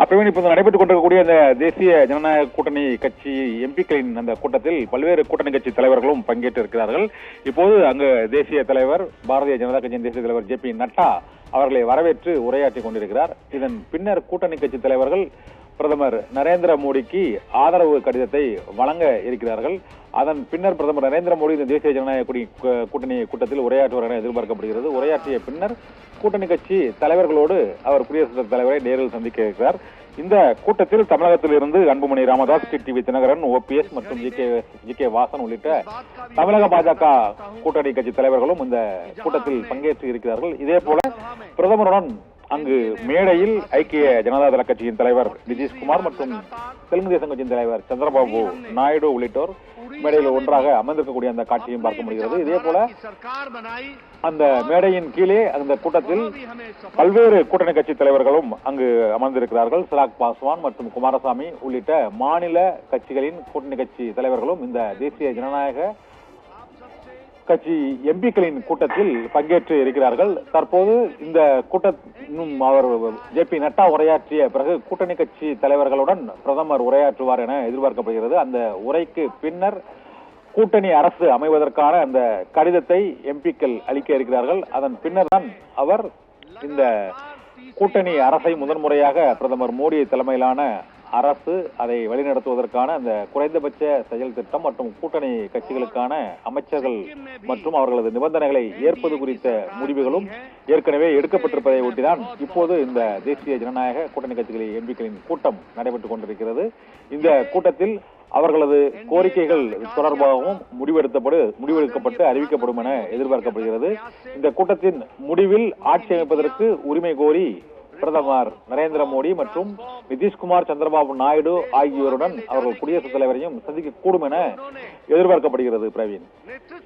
அப்பவே இப்போது நடைபெற்றுக் கொண்டிருக்கக்கூடிய அந்த தேசிய ஜனநாயக கூட்டணி கட்சி எம்பிக்களின் அந்த கூட்டத்தில் பல்வேறு கூட்டணி கட்சி தலைவர்களும் பங்கேற்று இருக்கிறார்கள். இப்போது அங்கு தேசிய தலைவர் பாரதிய ஜனதா கட்சியின் தேசிய தலைவர் ஜே பி நட்டா அவர்களை வரவேற்று உரையாற்றி கொண்டிருக்கிறார். இதன் பின்னர் கூட்டணி கட்சி தலைவர்கள் பிரதமர் நரேந்திர மோடிக்கு ஆதரவு கடிதத்தை வழங்க இருக்கிறார்கள். அதன் பின்னர் பிரதமர் நரேந்திர மோடி இந்த தேசிய ஜனநாயக கூட்டணி கூட்டத்தில் உரையாற்றுவார் என எதிர்பார்க்கப்படுகிறது. உரையாற்றிய பின்னர் கூட்டணி கட்சி தலைவர்களோடு அவர் குடியரசுத் தலைவரை நேரில் சந்திக்க இருக்கிறார். இந்த கூட்டத்தில் தமிழகத்தில் இருந்து அன்புமணி ராமதாஸ், டிடிவி தினகரன், ஓபிஎஸ் மற்றும் ஜி கே வாசன் உள்ளிட்ட தமிழக பாஜக கூட்டணி கட்சி தலைவர்களும் இந்த கூட்டத்தில் பங்கேற்று இருக்கிறார்கள். இதே போல பிரதமருடன் அங்கு மேடையில் ஐக்கிய ஜனதா தள கட்சியின் தலைவர் நிதிஷ்குமார் மற்றும் தெலுங்கு தேசம் கட்சியின் தலைவர் சந்திரபாபு நாயுடு உள்ளிட்டோர் மேடையில் ஒன்றாக அமர்ந்திருக்கக்கூடிய அந்த காட்சியும் பார்க்க முடிகிறது. இதே போல அந்த மேடையின் கீழே அந்த கூட்டத்தில் பல்வேறு கூட்டணி கட்சி தலைவர்களும் அங்கு அமர்ந்திருக்கிறார்கள். சிராக் பாஸ்வான் மற்றும் குமாரசாமி உள்ளிட்ட மாநில கட்சிகளின் கூட்டணி கட்சி தலைவர்களும் இந்த தேசிய ஜனநாயக கட்சி எம்பிக்களின் கூட்டத்தில் பங்கேற்று இருக்கிறார்கள். தற்போது இந்த கூட்டம் அவர் ஜே பி நட்டா உரையாற்றிய பிறகு கூட்டணி கட்சி தலைவர்களுடன் பிரதமர் உரையாற்றுவார் என எதிர்பார்க்கப்படுகிறது. அந்த உரைக்கு பின்னர் கூட்டணி அரசு அமைவதற்கான அந்த கடிதத்தை எம்பிக்கள் அளிக்க இருக்கிறார்கள். அதன் பின்னர் தான் அவர் இந்த கூட்டணி அரசை முதன்முறையாக பிரதமர் மோடி தலைமையிலான அரசு அதை வழிநடத்துவதற்கான அந்த குறைந்தபட்ச செயல் திட்டம் மற்றும் கூட்டணி கட்சிகளுக்கான அமைச்சர்கள் மற்றும் அவர்களது நிபந்தனைகளை ஏற்பது குறித்த முடிவுகளும் ஏற்கனவே எடுக்கப்பட்டிருப்பதை ஒட்டிதான் இப்போது இந்த தேசிய ஜனநாயக கூட்டணி கட்சிகளின் எம்பிக்களின் கூட்டம் நடைபெற்றுக் கொண்டிருக்கிறது. இந்த கூட்டத்தில் அவர்களது கோரிக்கைகள் தொடர்பாகவும் முடிவெடுக்கப்பட்டு அறிவிக்கப்படும் என எதிர்பார்க்கப்படுகிறது. இந்த கூட்டத்தின் முடிவில் ஆட்சி அமைப்பதற்கு உரிமை கோரி பிரதமர் நரேந்திர மோடி மற்றும் நிதிஷ்குமார், சந்திரபாபு நாயுடு ஆகியோருடன் அவர்கள் குடியரசுத் தலைவரையும் சந்திக்க கூடும் என எதிர்பார்க்கப்படுகிறது. பிரவீன்.